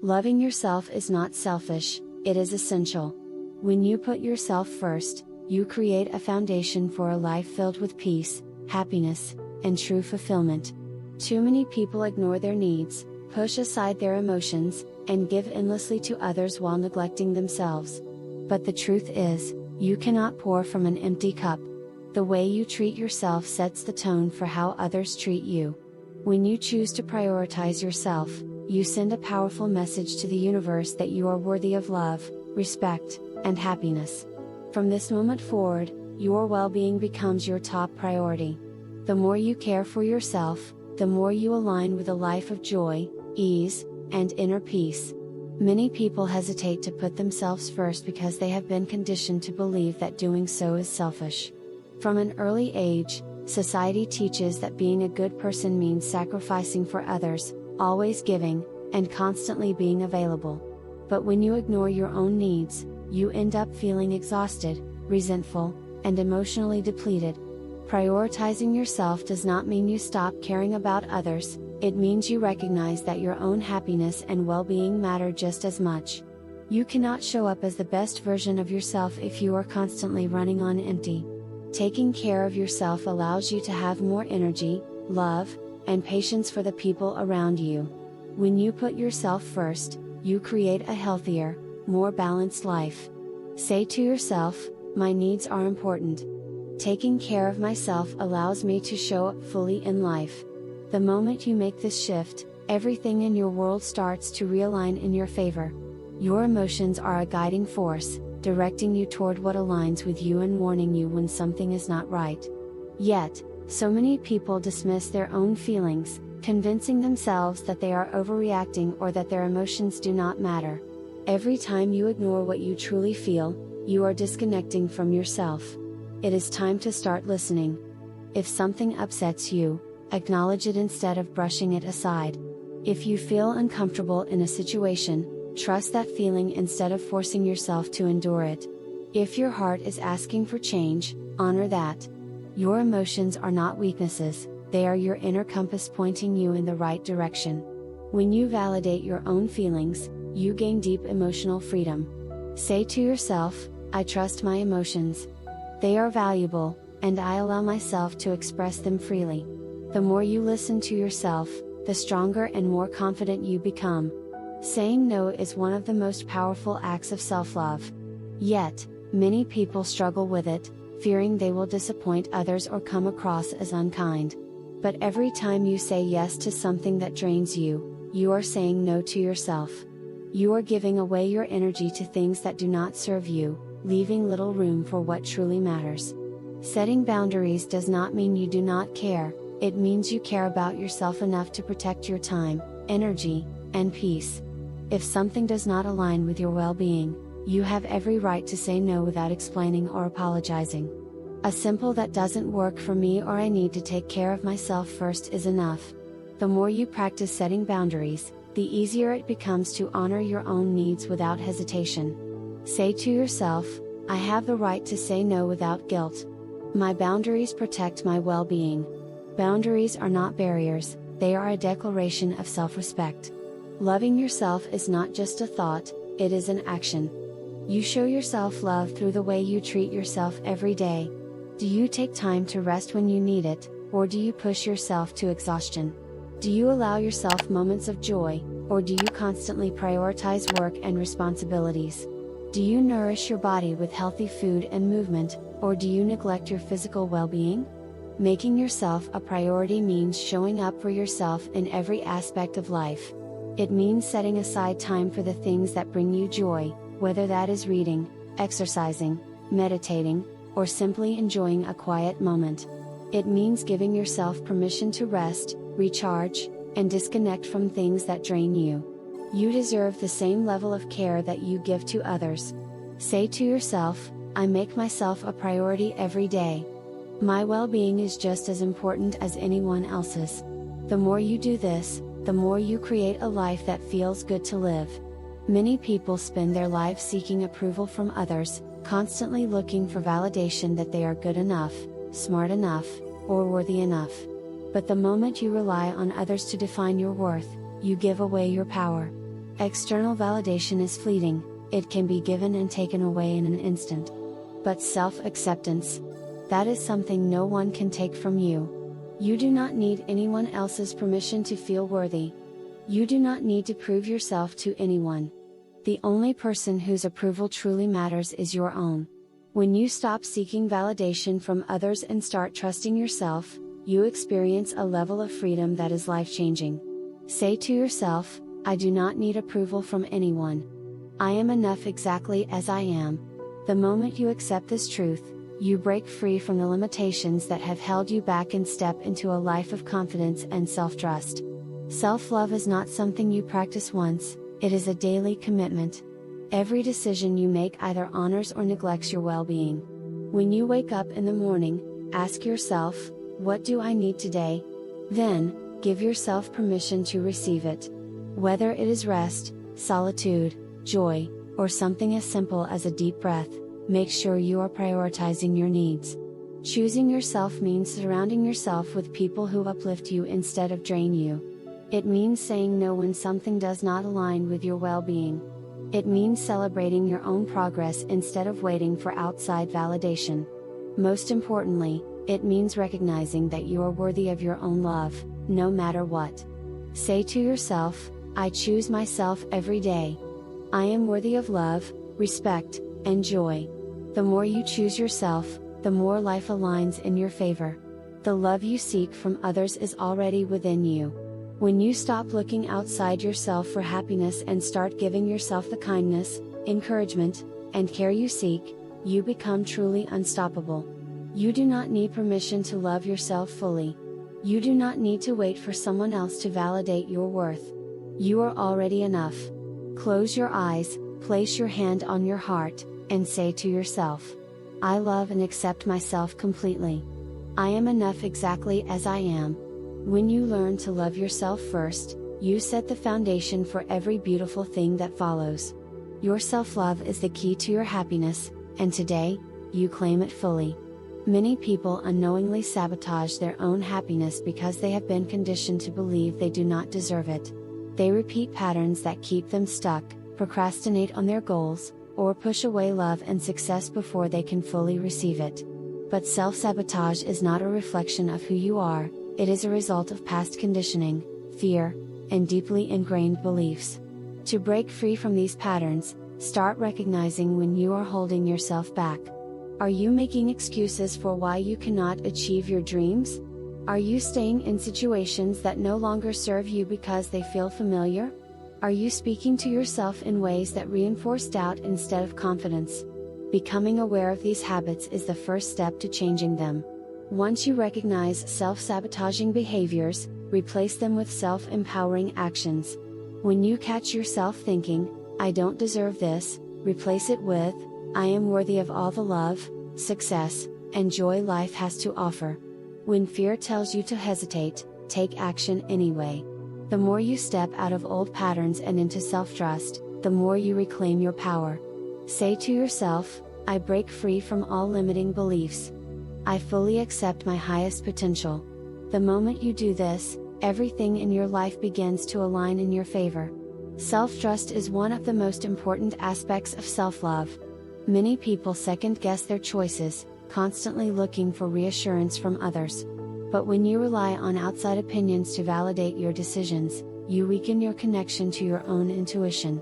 Loving yourself is not selfish, it is essential. When you put yourself first, you create a foundation for a life filled with peace, happiness, and true fulfillment. Too many people ignore their needs, push aside their emotions, and give endlessly to others while neglecting themselves. But the truth is, you cannot pour from an empty cup. The way you treat yourself sets the tone for how others treat you. When you choose to prioritize yourself, you send a powerful message to the universe that you are worthy of love, respect, and happiness. From this moment forward, your well-being becomes your top priority. The more you care for yourself, the more you align with a life of joy, ease, and inner peace. Many people hesitate to put themselves first because they have been conditioned to believe that doing so is selfish. From an early age, society teaches that being a good person means sacrificing for others, always giving, and constantly being available. But when you ignore your own needs, you end up feeling exhausted, resentful, and emotionally depleted. Prioritizing yourself does not mean you stop caring about others, it means you recognize that your own happiness and well-being matter just as much. You cannot show up as the best version of yourself if you are constantly running on empty. Taking care of yourself allows you to have more energy, love, and patience for the people around you. When you put yourself first, you create a healthier, more balanced life. Say to yourself, "My needs are important. Taking care of myself allows me to show up fully in life." The moment you make this shift, everything in your world starts to realign in your favor. Your emotions are a guiding force, directing you toward what aligns with you and warning you when something is not right. Yet, so many people dismiss their own feelings, convincing themselves that they are overreacting or that their emotions do not matter. Every time you ignore what you truly feel, you are disconnecting from yourself. It is time to start listening. If something upsets you, acknowledge it instead of brushing it aside. If you feel uncomfortable in a situation, trust that feeling instead of forcing yourself to endure it. If your heart is asking for change, honor that. Your emotions are not weaknesses, they are your inner compass pointing you in the right direction. When you validate your own feelings, you gain deep emotional freedom. Say to yourself, "I trust my emotions. They are valuable, and I allow myself to express them freely." The more you listen to yourself, the stronger and more confident you become. Saying no is one of the most powerful acts of self-love. Yet, many people struggle with it, fearing they will disappoint others or come across as unkind. But every time you say yes to something that drains you, you are saying no to yourself. You are giving away your energy to things that do not serve you, leaving little room for what truly matters. Setting boundaries does not mean you do not care, it means you care about yourself enough to protect your time, energy, and peace. If something does not align with your well-being, you have every right to say no without explaining or apologizing. A simple "that doesn't work for me" or "I need to take care of myself first" is enough. The more you practice setting boundaries, the easier it becomes to honor your own needs without hesitation. Say to yourself, "I have the right to say no without guilt. My boundaries protect my well-being." Boundaries are not barriers, they are a declaration of self-respect. Loving yourself is not just a thought, it is an action. You show yourself love through the way you treat yourself every day. Do you take time to rest when you need it, or do you push yourself to exhaustion? Do you allow yourself moments of joy, or do you constantly prioritize work and responsibilities? Do you nourish your body with healthy food and movement, or do you neglect your physical well-being? Making yourself a priority means showing up for yourself in every aspect of life. It means setting aside time for the things that bring you joy, whether that is reading, exercising, meditating, or simply enjoying a quiet moment. It means giving yourself permission to rest, recharge, and disconnect from things that drain you. You deserve the same level of care that you give to others. Say to yourself, "I make myself a priority every day. My well-being is just as important as anyone else's." The more you do this, the more you create a life that feels good to live. Many people spend their lives seeking approval from others, constantly looking for validation that they are good enough, smart enough, or worthy enough. But the moment you rely on others to define your worth, you give away your power. External validation is fleeting, it can be given and taken away in an instant. But self-acceptance, that is something no one can take from you. You do not need anyone else's permission to feel worthy. You do not need to prove yourself to anyone. The only person whose approval truly matters is your own. When you stop seeking validation from others and start trusting yourself, you experience a level of freedom that is life-changing. Say to yourself, I do not need approval from anyone. I am enough exactly as I am. The moment you accept this truth, you break free from the limitations that have held you back and step into a life of confidence and self-trust. Self-love is not something you practice once, it is a daily commitment. Every decision you make either honors or neglects your well-being. When you wake up in the morning, ask yourself, what do I need today? Then, give yourself permission to receive it. Whether it is rest, solitude, joy, or something as simple as a deep breath, make sure you are prioritizing your needs. Choosing yourself means surrounding yourself with people who uplift you instead of drain you. It means saying no when something does not align with your well-being. It means celebrating your own progress instead of waiting for outside validation. Most importantly, it means recognizing that you are worthy of your own love, no matter what. Say to yourself, I choose myself every day. I am worthy of love, respect, and joy. The more you choose yourself, the more life aligns in your favor. The love you seek from others is already within you. When you stop looking outside yourself for happiness and start giving yourself the kindness, encouragement, and care you seek, you become truly unstoppable. You do not need permission to love yourself fully. You do not need to wait for someone else to validate your worth. You are already enough. Close your eyes, place your hand on your heart, and say to yourself, I love and accept myself completely. I am enough exactly as I am. When you learn to love yourself first, you set the foundation for every beautiful thing that follows. Your self-love is the key to your happiness, and today, you claim it fully. Many people unknowingly sabotage their own happiness because they have been conditioned to believe they do not deserve it. They repeat patterns that keep them stuck, procrastinate on their goals, or push away love and success before they can fully receive it. But self-sabotage is not a reflection of who you are, it is a result of past conditioning, fear, and deeply ingrained beliefs. To break free from these patterns, start recognizing when you are holding yourself back. Are you making excuses for why you cannot achieve your dreams? Are you staying in situations that no longer serve you because they feel familiar? Are you speaking to yourself in ways that reinforce doubt instead of confidence? Becoming aware of these habits is the first step to changing them. Once you recognize self-sabotaging behaviors, replace them with self-empowering actions. When you catch yourself thinking, I don't deserve this, replace it with, I am worthy of all the love, success, and joy life has to offer. When fear tells you to hesitate, take action anyway. The more you step out of old patterns and into self-trust, the more you reclaim your power. Say to yourself, I break free from all limiting beliefs. I fully accept my highest potential. The moment you do this, everything in your life begins to align in your favor. Self-trust is one of the most important aspects of self-love. Many people second-guess their choices, constantly looking for reassurance from others. But when you rely on outside opinions to validate your decisions, you weaken your connection to your own intuition.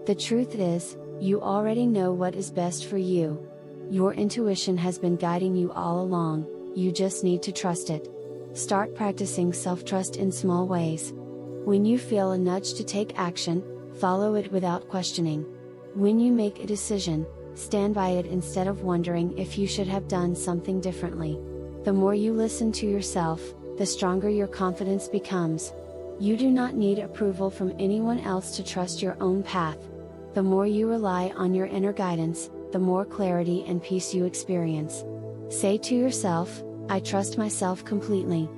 The truth is, you already know what is best for you. Your intuition has been guiding you all along, you just need to trust it. Start practicing self-trust in small ways. When you feel a nudge to take action, follow it without questioning. When you make a decision, stand by it instead of wondering if you should have done something differently. The more you listen to yourself, the stronger your confidence becomes. You do not need approval from anyone else to trust your own path. The more you rely on your inner guidance, the more clarity and peace you experience. Say to yourself, I trust myself completely.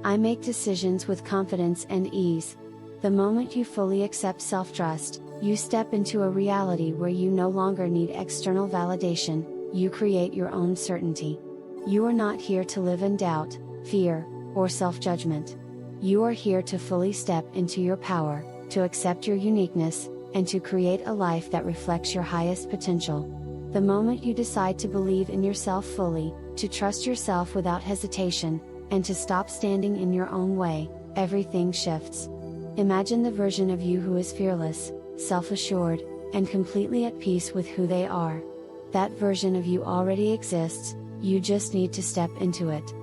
I make decisions with confidence and ease. The moment you fully accept self-trust, you step into a reality where you no longer need external validation, you create your own certainty. You are not here to live in doubt, fear, or self-judgment. You are here to fully step into your power, to accept your uniqueness, and to create a life that reflects your highest potential. The moment you decide to believe in yourself fully, to trust yourself without hesitation, and to stop standing in your own way, everything shifts. Imagine the version of you who is fearless, self-assured, and completely at peace with who they are. That version of you already exists, you just need to step into it.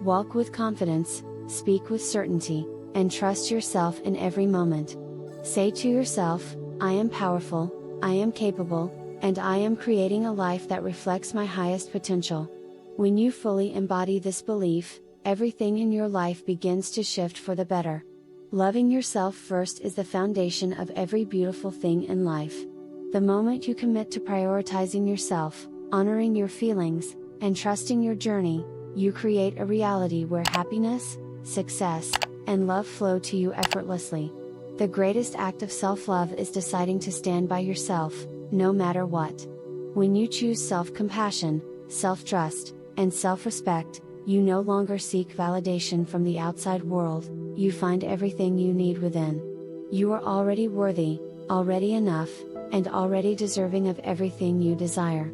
Walk with confidence, speak with certainty, and trust yourself in every moment. Say to yourself, I am powerful, I am capable, and I am creating a life that reflects my highest potential. When you fully embody this belief, everything in your life begins to shift for the better. Loving yourself first is the foundation of every beautiful thing in life. The moment you commit to prioritizing yourself, honoring your feelings, and trusting your journey, you create a reality where happiness, success, and love flow to you effortlessly. The greatest act of self-love is deciding to stand by yourself, no matter what. When you choose self-compassion, self-trust, and self-respect, you no longer seek validation from the outside world, you find everything you need within. You are already worthy, already enough, and already deserving of everything you desire.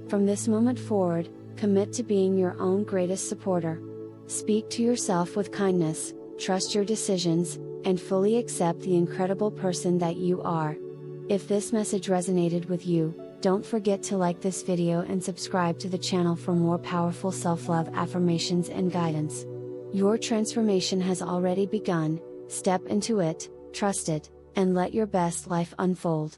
From this moment forward, commit to being your own greatest supporter. Speak to yourself with kindness, trust your decisions, and fully accept the incredible person that you are. If this message resonated with you, don't forget to like this video and subscribe to the channel for more powerful self-love affirmations and guidance. Your transformation has already begun, step into it, trust it, and let your best life unfold.